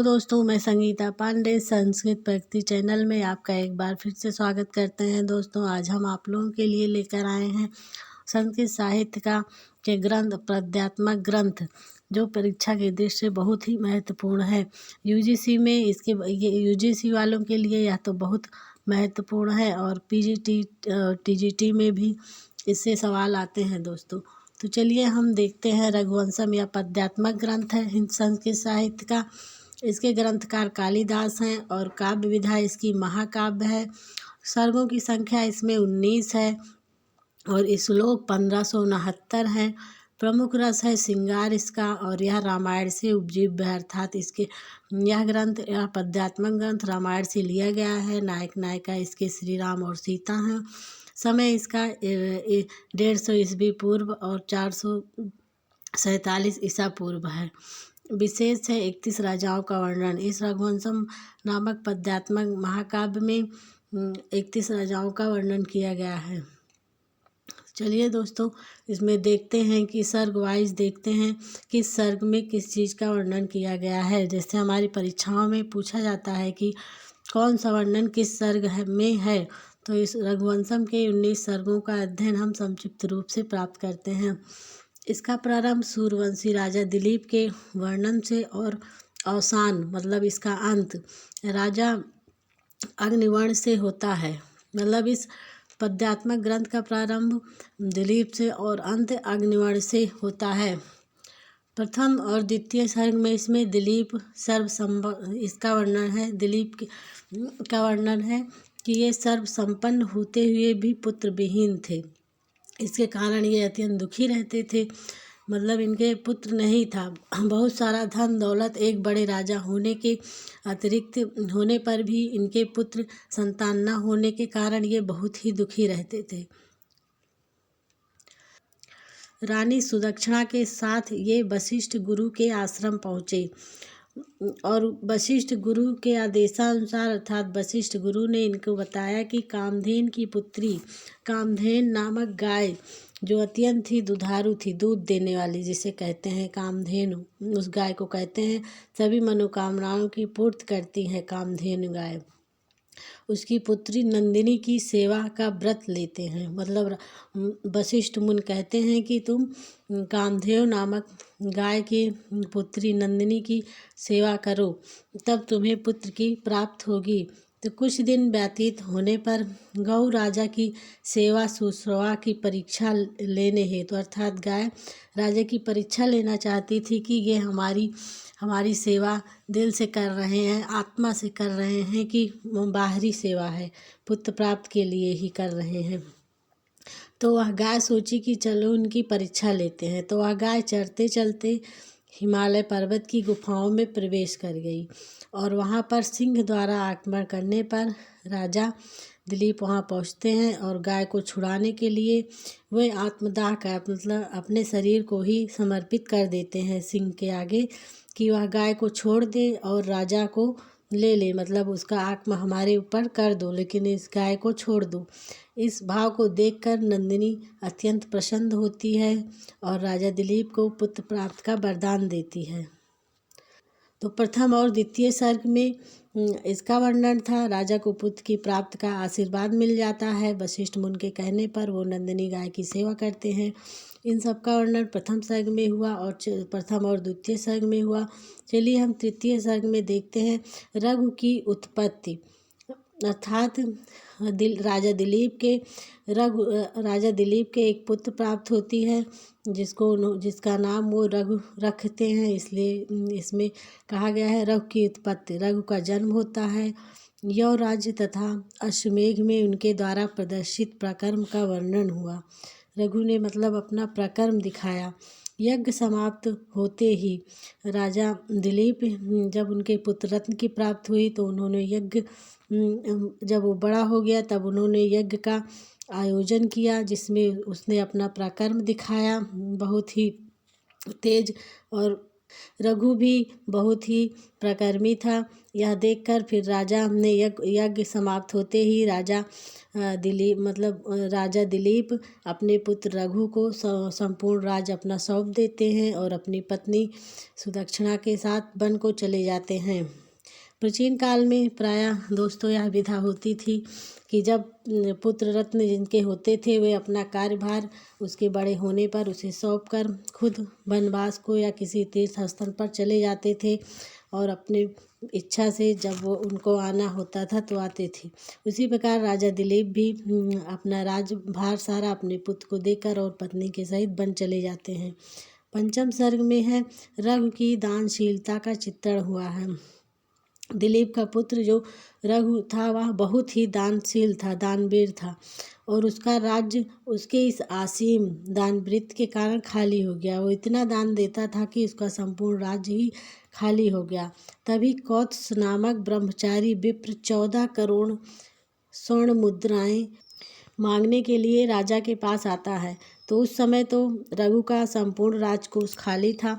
तो दोस्तों, मैं संगीता पांडे संस्कृत प्रगति चैनल में आपका एक बार फिर से स्वागत करते हैं। दोस्तों, आज हम आप लोगों के लिए लेकर आए हैं संस्कृत साहित्य का के ग्रंथ पद्यात्मक ग्रंथ, जो परीक्षा के दृष्टि से बहुत ही महत्वपूर्ण है। यूजीसी में ये यूजीसी वालों के लिए यह तो बहुत महत्वपूर्ण है, और पीजीटी टीजीटी में भी इससे सवाल आते हैं दोस्तों। तो चलिए हम देखते हैं। रघुवंशम या पद्यात्मक ग्रंथ है हिंद संस्कृत साहित्य का। इसके ग्रंथकार कालिदास हैं और काव्य विधा इसकी महाकाव्य है। सर्गों की संख्या इसमें 19 है और श्लोक 1569 हैं। प्रमुख रस है श्रृंगार इसका, और यह रामायण से उपजीव्य है, अर्थात यह पद्यात्मक ग्रंथ रामायण से लिया गया है। नायक नायिका इसके श्री राम और सीता हैं। समय इसका 150 ईस्वी पूर्व और 447 ईसा पूर्व है। विशेष है 31 राजाओं का वर्णन। इस रघुवंशम नामक पद्यात्मक महाकाव्य में 31 राजाओं का वर्णन किया गया है। चलिए दोस्तों, इसमें देखते हैं कि सर्ग वाइज देखते हैं किस सर्ग में किस चीज़ का वर्णन किया गया है। जैसे हमारी परीक्षाओं में पूछा जाता है कि कौन सा वर्णन किस सर्ग में है, तो इस रघुवंशम के 19 सर्गों का अध्ययन हम संक्षिप्त रूप से प्राप्त करते हैं। इसका प्रारंभ सूर्यवंशी राजा दिलीप के वर्णन से और अवसान मतलब इसका अंत राजा अग्निवर्ण से होता है। मतलब इस पद्यात्मक ग्रंथ का प्रारंभ दिलीप से और अंत अग्निवर्ण से होता है। प्रथम और द्वितीय सर्ग में इसमें दिलीप इसका वर्णन है। दिलीप का वर्णन है कि ये सर्वसंपन्न होते हुए भी पुत्र विहीन थे। इसके कारण ये अत्यंत दुखी रहते थे। मतलब इनके पुत्र नहीं था। बहुत सारा धन दौलत, एक बड़े राजा होने के अतिरिक्त होने पर भी इनके पुत्र संतान न होने के कारण ये बहुत ही दुखी रहते थे। रानी सुदक्षिणा के साथ ये वशिष्ठ गुरु के आश्रम पहुँचे, और वशिष्ठ गुरु के आदेशानुसार अर्थात वशिष्ठ गुरु ने इनको बताया कि कामधेन की पुत्री कामधेन नामक गाय, जो अत्यंत ही दुधारू थी, दूध देने वाली जिसे कहते हैं कामधेनु, उस गाय को कहते हैं सभी मनोकामनाओं की पूर्ति करती है कामधेनु गाय। उसकी पुत्री नंदिनी की सेवा का व्रत लेते हैं। मतलब वशिष्ठ मुनि कहते हैं कि तुम कामधेनु नामक गाय की पुत्री नंदिनी की सेवा करो, तब तुम्हें पुत्र की प्राप्त होगी। तो कुछ दिन व्यतीत होने पर गौ राजा की सेवा शुश्रूषा की परीक्षा लेने हेतु अर्थात गाय राजा की परीक्षा लेना चाहती थी कि ये हमारी सेवा दिल से कर रहे हैं, आत्मा से कर रहे हैं कि बाहरी सेवा है, पुत्र प्राप्त के लिए ही कर रहे हैं। तो वह गाय सोची कि चलो उनकी परीक्षा लेते हैं। तो वह गाय चलते चलते हिमालय पर्वत की गुफाओं में प्रवेश कर गई, और वहाँ पर सिंह द्वारा आक्रमण करने पर राजा दिलीप वहाँ पहुँचते हैं, और गाय को छुड़ाने के लिए वे आत्मदाह का मतलब अपने शरीर को ही समर्पित कर देते हैं सिंह के आगे, कि वह गाय को छोड़ दे और राजा को ले ले, मतलब उसका आत्मा हमारे ऊपर कर दो, लेकिन इस गाय को छोड़ दो। इस भाव को देखकर नंदिनी अत्यंत प्रसन्न होती है और राजा दिलीप को पुत्र प्राप्त का वरदान देती है। तो प्रथम और द्वितीय सर्ग में इसका वर्णन था। राजा को पुत्र की प्राप्त का आशीर्वाद मिल जाता है। वशिष्ठ मुनि के कहने पर वो नंदिनी गाय की सेवा करते हैं। इन सब का वर्णन प्रथम सर्ग में हुआ और प्रथम और द्वितीय सर्ग में हुआ। चलिए हम तृतीय सर्ग में देखते हैं रघु की उत्पत्ति, अर्थात राजा दिलीप के एक पुत्र प्राप्त होती है, जिसका नाम वो रघु रखते हैं। इसलिए इसमें कहा गया है रघु की उत्पत्ति। रघु का जन्म होता है। यौ राज्य तथा अश्वमेघ में उनके द्वारा प्रदर्शित प्रकर्म का वर्णन हुआ। रघु ने मतलब अपना प्रकर्म दिखाया। यज्ञ समाप्त होते ही राजा दिलीप जब उनके पुत्र रत्न की प्राप्त हुई, तो उन्होंने जब वो बड़ा हो गया तब उन्होंने यज्ञ का आयोजन किया, जिसमें उसने अपना पराक्रम दिखाया। बहुत ही तेज और रघु भी बहुत ही प्रकर्मी था। यह देखकर फिर राजा ने यज्ञ समाप्त होते ही राजा दिलीप अपने पुत्र रघु को संपूर्ण राज अपना सौंप देते हैं और अपनी पत्नी सुदक्षिणा के साथ वन को चले जाते हैं। प्राचीन काल में प्रायः दोस्तों यह विधा होती थी कि जब पुत्र रत्न जिनके होते थे वे अपना कार्यभार उसके बड़े होने पर उसे सौंप कर खुद वनवास को या किसी तीर्थ स्थल पर चले जाते थे और अपने इच्छा से जब वो उनको आना होता था तो आते थे। उसी प्रकार राजा दिलीप भी अपना राजभार सारा अपने पुत्र को देकर और पत्नी के सहित वन चले जाते हैं। पंचम सर्ग में है रघु की दानशीलता का चित्रण हुआ है। दिलीप का पुत्र जो रघु था वह बहुत ही दानशील था, दानवीर था और उसका राज्य उसके इस असीम दानवृत्ति के कारण खाली हो गया। वो इतना दान देता था कि उसका संपूर्ण राज्य ही खाली हो गया। तभी कौत्स नामक ब्रह्मचारी विप्र 14 करोड़ स्वर्ण मुद्राएं मांगने के लिए राजा के पास आता है। तो उस समय तो रघु का संपूर्ण राजकोष खाली था,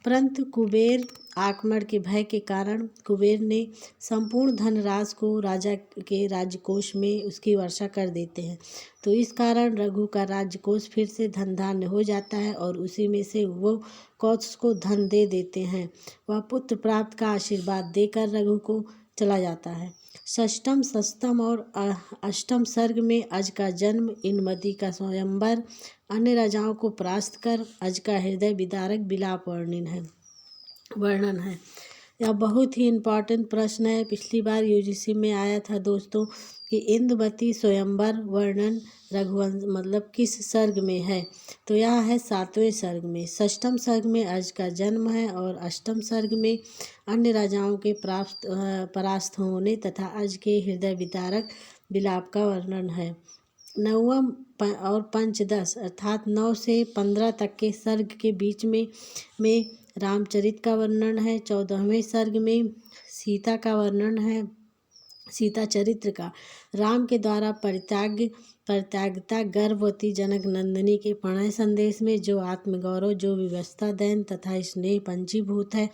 परंतु कुबेर आक्रमण के भय के कारण कुबेर ने संपूर्ण धनराशि को राजा के राजकोष में उसकी वर्षा कर देते हैं। तो इस कारण रघु का राजकोष फिर से धन धान्य हो जाता है और उसी में से वो कौत्स को धन दे देते हैं। वह पुत्र प्राप्त का आशीर्वाद देकर रघु को चला जाता है। षष्ठम सप्तम और अष्टम सर्ग में अज का जन्म, इंद्रमती का स्वयंवर, अन्य राजाओं को परास्त कर अज का हृदय विदारक विलाप वर्णन है। यह बहुत ही इम्पॉर्टेंट प्रश्न है। पिछली बार यूजीसी में आया था दोस्तों कि इंद्रमती स्वयंवर वर्णन रघुवंश किस सर्ग में है। तो यह है 7वें सर्ग में। षष्ठम सर्ग में अज का जन्म है और अष्टम सर्ग में अन्य राजाओं के परास्त होने तथा अज के हृदय विदारक विलाप का वर्णन है। नवम और पंचदश अर्थात 9 से 15 तक के सर्ग के बीच में रामचरित का वर्णन है। 14वें सर्ग में सीता का वर्णन है, सीता चरित्र का। राम के द्वारा परित्यागता गर्भवती जनक नंदिनी के प्रणय संदेश में जो आत्मगौरव, जो विवस्था दैन तथा स्नेह पंजीभूत है,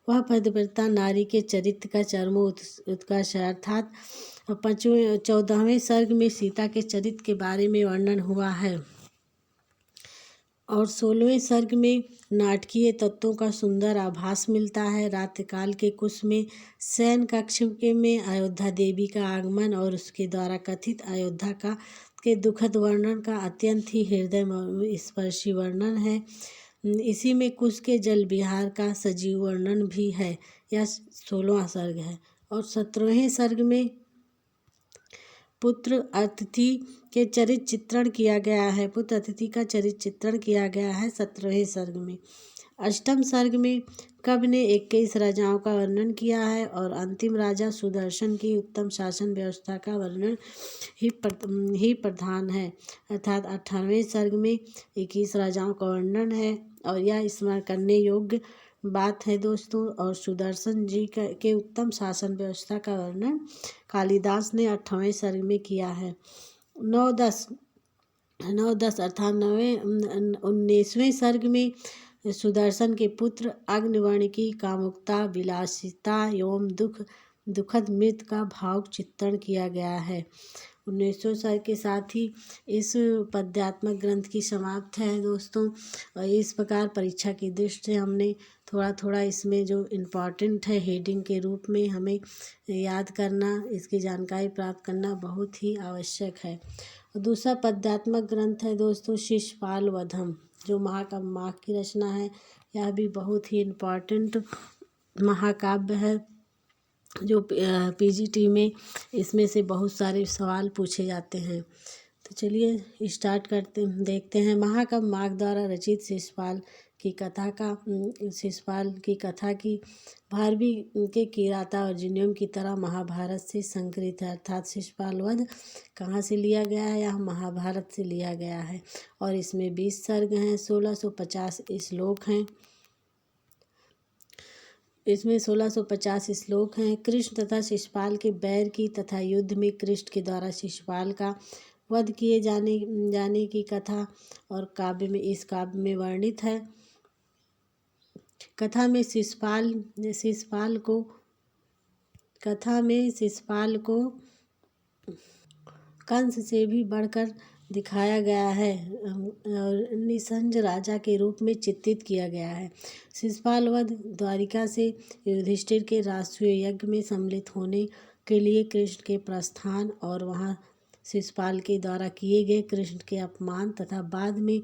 वह पतिव्रता नारी के चरित्र का चरमोत्कर्ष है। अर्थात 14वें सर्ग में सीता के चरित्र के बारे में वर्णन हुआ है और 16वें सर्ग में नाटकीय तत्वों का सुंदर आभास मिलता है। रात्रिकाल के कुश में शयन कक्ष में अयोध्या देवी का आगमन और उसके द्वारा कथित अयोध्या के दुखद वर्णन का अत्यंत ही हृदय स्पर्शी वर्णन है। इसी में कुश के जल विहार का सजीव वर्णन भी है। यह 16वां सर्ग है। और 17वें सर्ग में पुत्र अतिथि के चरित्र चित्रण किया गया है। पुत्र अतिथि का चरित्र चित्रण किया गया है 17वें सर्ग में। अष्टम सर्ग में कवि ने 21 राजाओं का वर्णन किया है और अंतिम राजा सुदर्शन की उत्तम शासन व्यवस्था का वर्णन ही प्रधान है। अर्थात 18वें सर्ग में 21 राजाओं का वर्णन है और यह स्मरण करने योग्य बात है दोस्तों। और सुदर्शन जी के उत्तम शासन व्यवस्था का वर्णन कालिदास ने 8वें सर्ग में किया है। 9-10 अर्थात 19वें सर्ग में सुदर्शन के पुत्र अग्निवर्ण की कामुकता, विलासिता एवं दुखद मृत्यु का भावुक चित्रण किया गया है। 19वें सर्ग के साथ ही इस पद्यात्मक ग्रंथ की समाप्त है दोस्तों। और इस प्रकार परीक्षा की दृष्टि से हमने थोड़ा इसमें जो इम्पॉर्टेंट है हेडिंग के रूप में हमें याद करना, इसकी जानकारी प्राप्त करना बहुत ही आवश्यक है। दूसरा पद्यात्मक ग्रंथ है दोस्तों शिशुपाल वधम, जो महाकाव्य माघ की रचना है। यह भी बहुत ही इम्पॉर्टेंट महाकाव्य है जो पीजीटी में इसमें से बहुत सारे सवाल पूछे जाते हैं। तो चलिए स्टार्ट देखते हैं। महाकाव्य माघ द्वारा रचित शिशुपाल की कथा की भारवी के किराता और जिनियम की तरह महाभारत से संकलित है। अर्थात शिशुपाल वध कहाँ से लिया गया है? यह महाभारत से लिया गया है और इसमें 20 सर्ग हैं, 1650 श्लोक हैं। इसमें 1650 श्लोक हैं। कृष्ण तथा शिशुपाल के बैर की तथा युद्ध में कृष्ण के द्वारा शिशुपाल का वध किए जाने की कथा और इस काव्य में वर्णित है। कथा में शिशुपाल को कंस से भी बढ़कर दिखाया गया है और निसंज राजा के रूप में चित्रित किया गया है। शिशुपाल वध द्वारिका से युधिष्ठिर के राष्ट्रीय यज्ञ में सम्मिलित होने के लिए कृष्ण के प्रस्थान और वहां शिशुपाल के द्वारा किए गए कृष्ण के अपमान तथा बाद में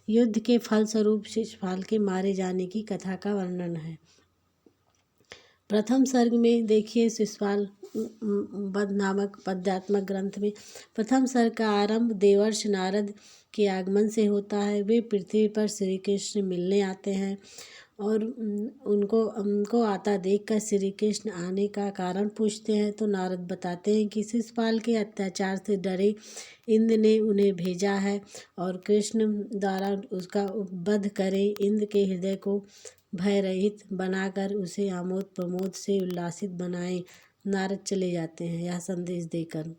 युद्ध के फलस्वरूप शिशुपाल के मारे जाने की कथा का वर्णन है। प्रथम सर्ग में देखिए शिशुपाल वध नामक पद्यात्मक ग्रंथ में प्रथम सर्ग का आरंभ देवर्ष नारद के आगमन से होता है। वे पृथ्वी पर श्री कृष्ण मिलने आते हैं और उनको आता देखकर श्री कृष्ण आने का कारण पूछते हैं तो नारद बताते हैं कि शिशुपाल के अत्याचार से डरे इंद्र ने उन्हें भेजा है और कृष्ण द्वारा उसका वध करें। इंद्र के हृदय को भय रहित बनाकर उसे आमोद प्रमोद से उल्लासित बनाएं। नारद चले जाते हैं यह संदेश देकर।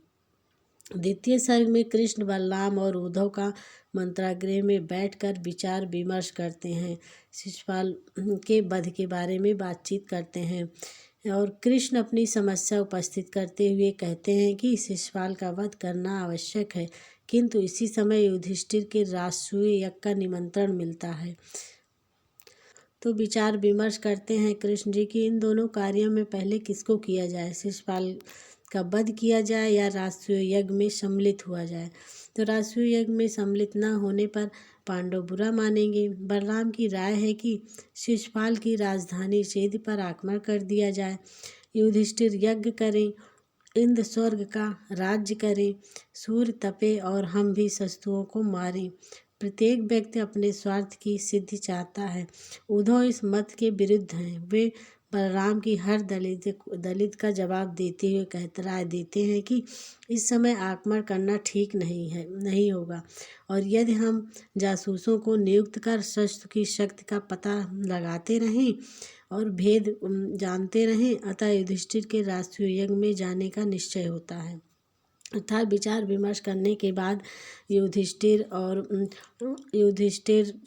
द्वितीय सर्ग में कृष्ण बलराम और उद्धव का मंत्रागृह में बैठकर विचार विमर्श करते हैं, शिशुपाल के वध के बारे में बातचीत करते हैं और कृष्ण अपनी समस्या उपस्थित करते हुए कहते हैं कि शिशुपाल का वध करना आवश्यक है, किंतु इसी समय युधिष्ठिर के राष्ट्रीय यज्ञ का निमंत्रण मिलता है। तो विचार विमर्श करते हैं कृष्ण जी की इन दोनों कार्यों में पहले किसको किया जाए, शिशुपाल का वध किया जाए या राष्ट्रीय यज्ञ में सम्मिलित हुआ जाए। तो राष्ट्रीय यज्ञ में सम्मिलित न होने पर पांडव बुरा मानेंगे। बलराम की राय है कि शिशुपाल की राजधानी छेद पर आक्रमण कर दिया जाए, युधिष्ठिर यज्ञ करें, इंद्र स्वर्ग का राज्य करें, सूर्य तपे और हम भी शत्रुओं को मारें। प्रत्येक व्यक्ति अपने स्वार्थ की सिद्धि चाहता है। उद्धव इस मत के विरुद्ध हैं। वे बलराम की हर दलित का जवाब देते हुए राय देते हैं कि इस समय आक्रमण करना ठीक नहीं होगा और यदि हम जासूसों को नियुक्त कर शस्त्र की शक्ति का पता लगाते रहें और भेद जानते रहें, अतः युधिष्ठिर के राष्ट्रीय यज्ञ में जाने का निश्चय होता है। अर्थात विचार विमर्श करने के बाद युधिष्ठिर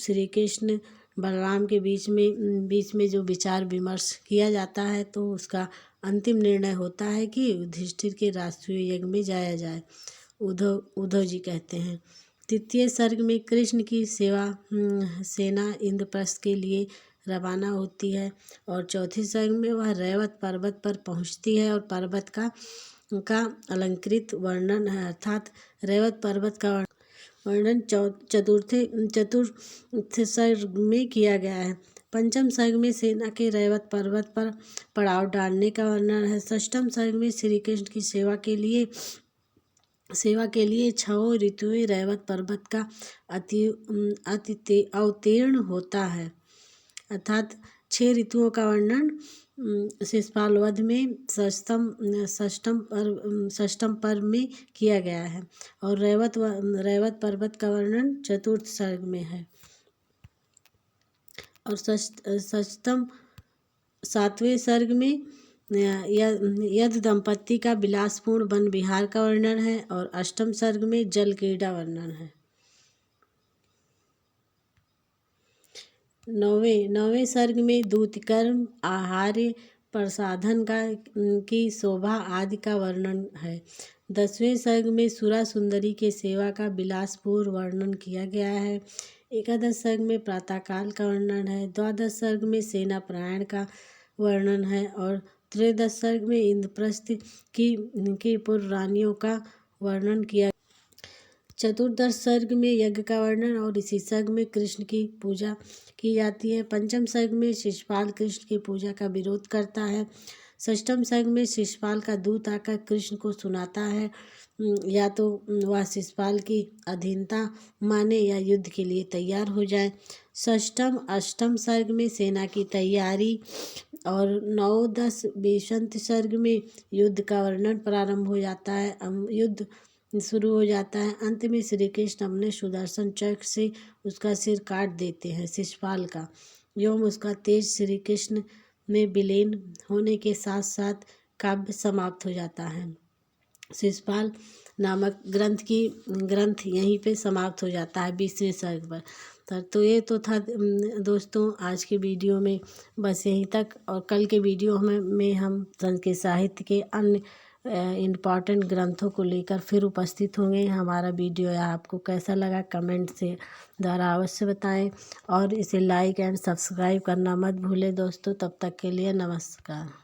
श्री कृष्ण बलराम के बीच में जो विचार विमर्श किया जाता है तो उसका अंतिम निर्णय होता है कि युधिष्ठिर के राष्ट्रीय यज्ञ में जाया जाए। उद्धव जी कहते हैं। तृतीय सर्ग में कृष्ण की सेना इंद्रप्रस्थ के लिए रवाना होती है और चौथे सर्ग में वह रैवत पर्वत पर पहुंचती है और पर्वत का अलंकृत वर्णन है, अर्थात रैवत पर्वत का वर्णन चतुर्थ सर्ग में किया गया है। पंचम सर्ग में सेना के रैवत पर्वत पर पड़ाव डालने का वर्णन है। षष्ठम सर्ग में श्री कृष्ण की सेवा के लिए 6 ऋतुएं रैवत पर्वत का अवतीर्ण होता है, अर्थात 6 ऋतुओं का वर्णन शिशुपाल वध में षष्ठम पर्व में किया गया है और रैवत पर्वत का वर्णन चतुर्थ सर्ग में है और सातवें सर्ग में यद दंपत्ति का विलासपूर्ण वन विहार का वर्णन है और अष्टम सर्ग में जल क्रीड़ा वर्णन है। नौवें सर्ग में दूतिकर्म, आहार्य प्रसाधन की शोभा आदि का वर्णन है। 10वें सर्ग में सुरा सुंदरी के सेवा का विलासपूर्ण वर्णन किया गया है। एकादश सर्ग में प्रातःकाल का वर्णन है। द्वादश सर्ग में सेना प्रयाण का वर्णन है और त्रयोदश सर्ग में इंद्रप्रस्थ की पूर्व रानियों का वर्णन किया। चतुर्दश सर्ग में यज्ञ का वर्णन और इसी सर्ग में कृष्ण की पूजा की जाती है। पंचम सर्ग में शिशुपाल कृष्ण की पूजा का विरोध करता है। षष्ठम सर्ग में शिशुपाल का दूत आकर कृष्ण को सुनाता है या तो वह शिशुपाल की अधीनता माने या युद्ध के लिए तैयार हो जाए। षष्ठम अष्टम सर्ग में सेना की तैयारी और 9, 10 बेशंत सर्ग में युद्ध का वर्णन प्रारंभ हो जाता है, युद्ध शुरू हो जाता है। अंत में श्री कृष्ण अपने सुदर्शन चक्र से उसका सिर काट देते हैं शिशुपाल का, एवं उसका तेज श्री कृष्ण में विलीन होने के साथ साथ काव्य समाप्त हो जाता है। शिशुपाल नामक ग्रंथ यहीं पे समाप्त हो जाता है 20वें सर्ग पर। तो ये तो था दोस्तों आज की वीडियो में, बस यहीं तक। और कल के वीडियो में हम संस्कृत साहित्य के अन्य इम्पॉर्टेंट ग्रंथों को लेकर फिर उपस्थित होंगे। हमारा वीडियो आपको कैसा लगा कमेंट से द्वारा अवश्य बताएं, और इसे लाइक एंड सब्सक्राइब करना मत भूलें दोस्तों। तब तक के लिए नमस्कार।